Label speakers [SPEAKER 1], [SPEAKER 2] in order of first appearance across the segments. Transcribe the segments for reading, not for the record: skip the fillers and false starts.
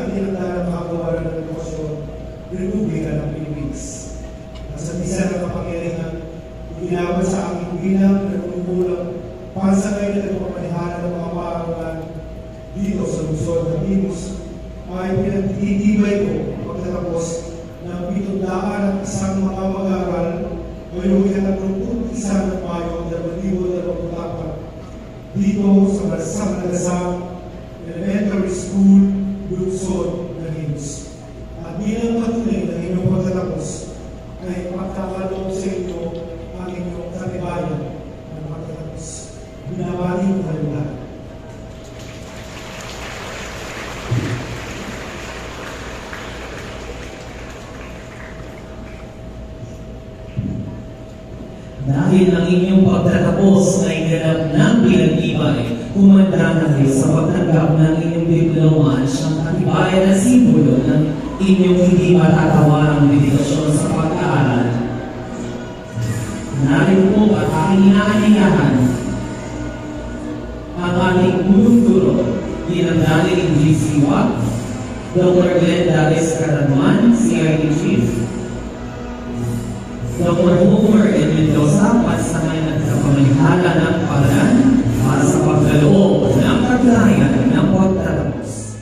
[SPEAKER 1] ang tinagdalang makagawa ng negosyo, Republika ng Philippines. At sa bisa ng kapangyarihan, ginawad sa aking bilang na kumukulang pansakay na nagpapanihara ng mga paaralan dito sa lungsod ng Imus ay pinagtitibay ko pagtatapos ng 701 mga mag-aaral ngayong 31 ng Mayo 2024 dito sa Bansang Nagasang Elementary School, Lungsod ng Imus. At bilang patunay ng inyong pagtatapos ay magkakaloob sa inyo ang inyong katibayan ng pagtatapos. Binabati ko kayo lahat.
[SPEAKER 2] Dahil ang inyong pagtatapos ay ganap ng pinag-ibay, kumanda na kayo sa pagtanggap ng inyong diploma siyang katibayan na simbolo ng inyong hindi matatawarang dedikasyon sa pag-aaral. Narito po at aking inaanyayahan ang ating unang guro bilang dating GC Watt, Dr. Glenda Escaraduan, CID Chief, Dr. Homer N. Mendoza, pansangay ng kapamalihala ng palan para sa pagkaloob ng kaglayan ng pagtatapos.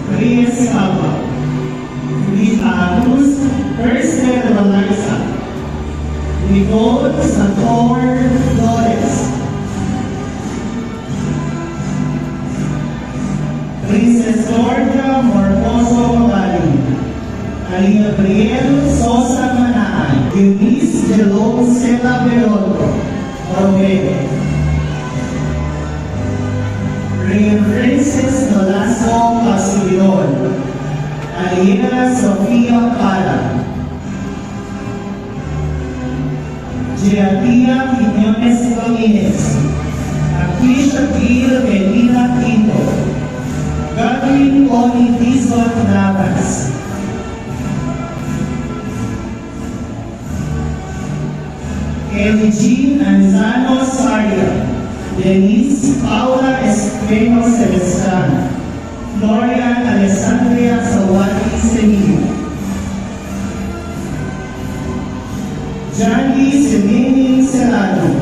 [SPEAKER 3] Maria Saba, Luz Perse de Malarza, Nicole Santor Flores, Princess Georgia Morboso Mabali, Alina Gabriel Sosa Manaan, Eunice de Locela Beroto, Romero, Rhea Princess Nolasco Casilon, Alina Sofia Para, Giatia Quiñones Domínguez, Akisha Gil Medina Quinto, Gabriel Connie Dizon Navas, Eugene Anzano Saria, Denise Paula Espejo Celestano, Florian Alessandria Sawati Semillo, Jackie Semini Serrano,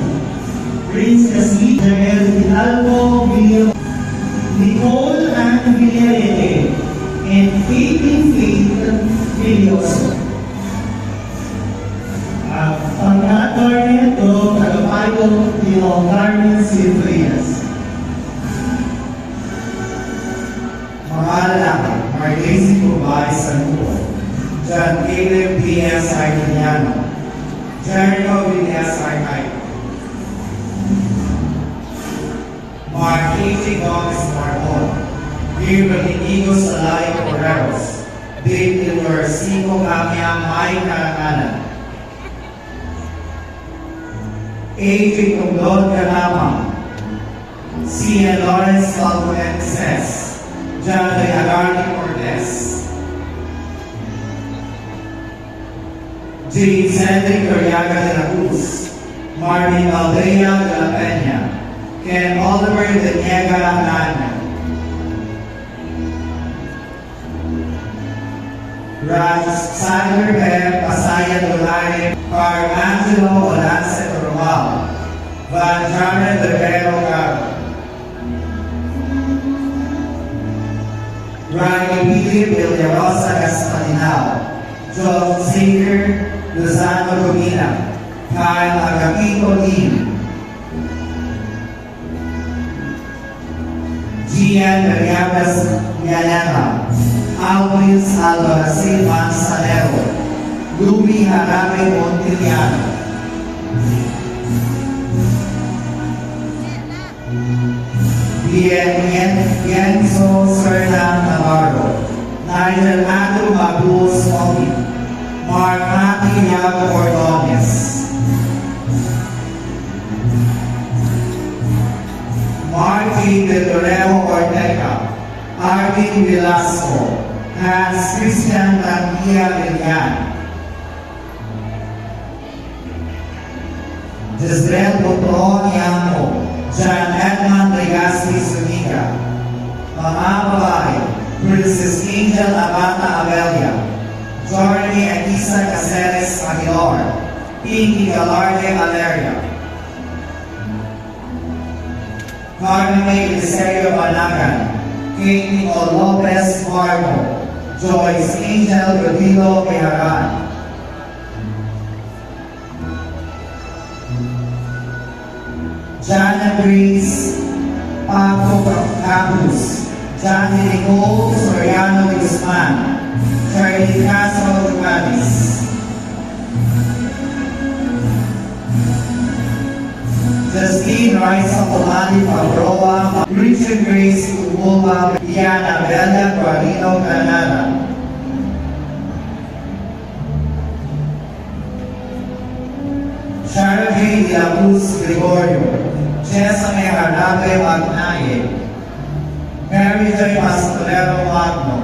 [SPEAKER 3] Princess Jael Hidalgo Villo, Nicole Ann Villarete, and Faith Villoso. Pang-ator nito, tagapayo, Dino Carmen Silverias.
[SPEAKER 4] Mga lalaki, Marlene Cubay Santo, John Caleb Diaz Artiniano, Jericho Villas Arcaico, Mark A.J. Gomez Marmon, Gabriel Inigo Salay Correros, Dave Ilorsico Camia May Karangalan, A.J. Tungdod Kanamang, C.N. Lawrence Albuences, John de Agarni Cortez, J. Cedric Coriaga de la Cruz, Marvin Aldea de la Peña, Ken Oliver de Niega Nanya, Raj Sander Beb Pasaya Dolare, Carl Angelo Olance Romal, Van Jared de Vero Caro, Ryan Philip Villarosa Gaspalinao, John Xavier Lozano Gomina, Kyle Agapito Lim, Gian Marianas Yanama, Alvin Alva Silvan Salero, Lumi Harame Montiliano, Bienzo Serna Navarro, Nigel Andrew Abdul Smokey, Mark Mati Yago Ordonez, Marky de Torreo Ortega, Arvin Velasco, Hans Christian Tangia Lilian, Jezreel Botron Yango, John Edmond Legaspi Zuniga. Mga babae, Princess Angel Abata Abelia, Jorge Akisa Caceres Aguilar, Pinky Galarde Valeria, Carmen Eliserio Banagan, Kate Nicole Lopez Marco, Joyce Angel Rodrigo Beharan, Jana Breeze Paco Campus, Johnny Nicole Soriano Guzman, Charlie Castro Rubanis, Justine Raisa Pomani Pabroa, Richard Grace Umuma, Diana Bella Guarino Canada, Sharon J. De La Cruz Gregorio, Jessa Harabe Magnaye, Mary J. Pastorero Magno,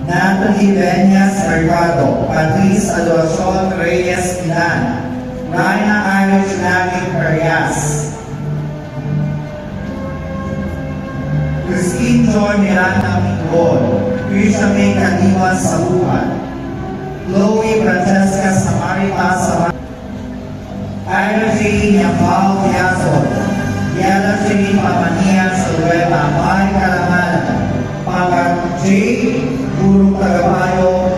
[SPEAKER 4] Natalie Beñas Mercado, Patrice Adoracion Reyes Milan, Rina Irish Naging Perias, Christine Joy Miranda Mingol, Krisha May Kaliwan Saluhan, Chloe Francesca Samarita Samar, Ira J. Nyapao Piazzo, Yala J. Pamania Salueta, Mai Karamanan, Pagat J. Guru Tagapayo,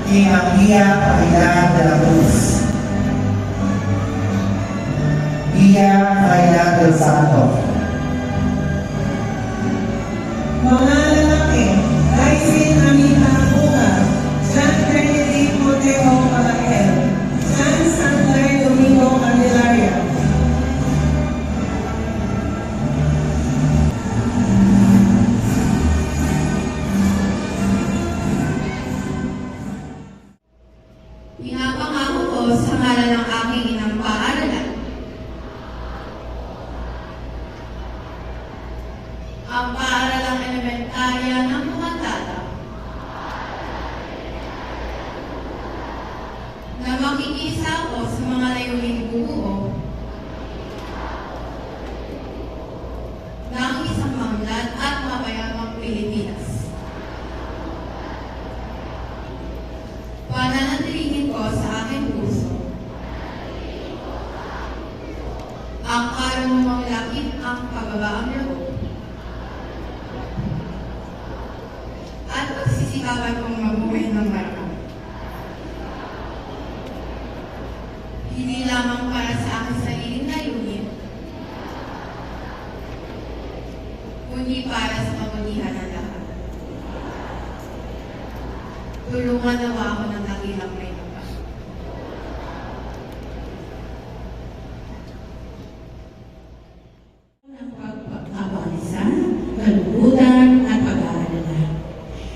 [SPEAKER 4] Inang Mia Pailan de la Cruz, Mia Pailan del Santo.
[SPEAKER 5] Mga lalaki, Raisin Amita Buka, John Kennedy Monteo Palael, John Sander Domingo Candelaria.
[SPEAKER 6] Pinapangako ko sa ngalan ng aking inang paaralan ang paaralang elementarya ng Pumatata na makikisa ko sa mga layuning buo ng isang maunlad at mapayapang Pilipinas. Pananatilihin ko sa aking puso ang karunungang lakit ang kababaang loob at pagsisikapan kong mabuhay ng marami. Hindi lamang para sa aking sariling layunin, kundi para sa kabutihan ng lahat. Tulungan nawa ako ng dakilang may kapal.
[SPEAKER 7] Ng pagkakaisa, kalungkutan at pag-aalala.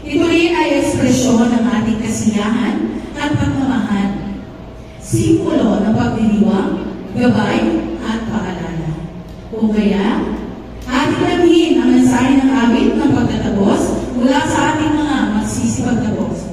[SPEAKER 7] Ito rin ay ekspresyon ng ating kasiyahan at pagmamahal. Simbolo ng pagdiriwang, gabay at paalala. Kung kaya, ating labihin ang mensahe ng awit ng pagtatapos mula sa ating mga magsisipagtapos.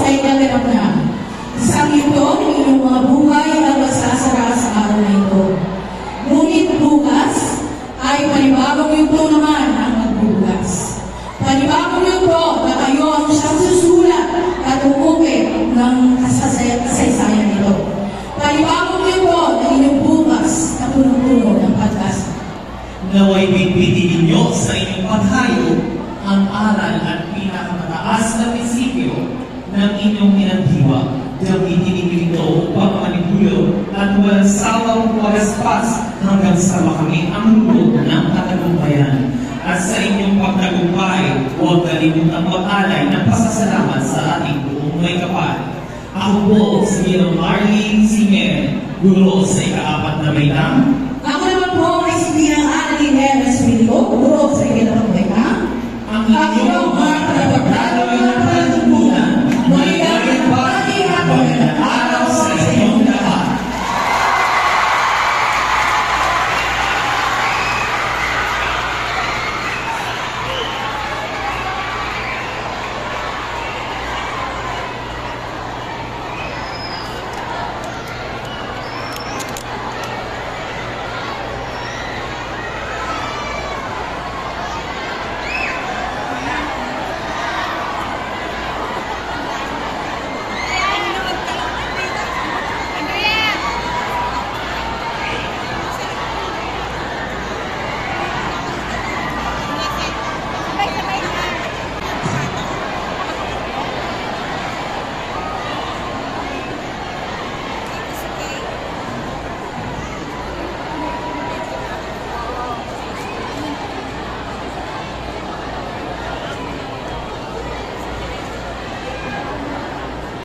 [SPEAKER 7] sa igaganap na. Isang ito ng inyong mga buhay ang magsasara sa araw na ito. Ngunit bukas ay panibagong yugto naman ang magbubukas. Panibagong yugto na kayo ang siyang susulat at umukit ng kasaysayan nito. Panibagong yugto na inyong bukas na punong-puno ng pag-asa.
[SPEAKER 2] Naway bitbitin ninyo sa inyong paghayo ang aral at pinakamataas na prinsipyo ng inyong inagdiwa. Gamitin ninyo ito upang manipulyo at walang sawang walaspas hanggang sa makamit ang loob ng katagumpayan. At sa inyong pagtagumpay, huwag kalimutang mag-alay ng pasasalamat sa ating buong may kapal. Ako po si Marlene Singer, guro sa ika-4 na baitang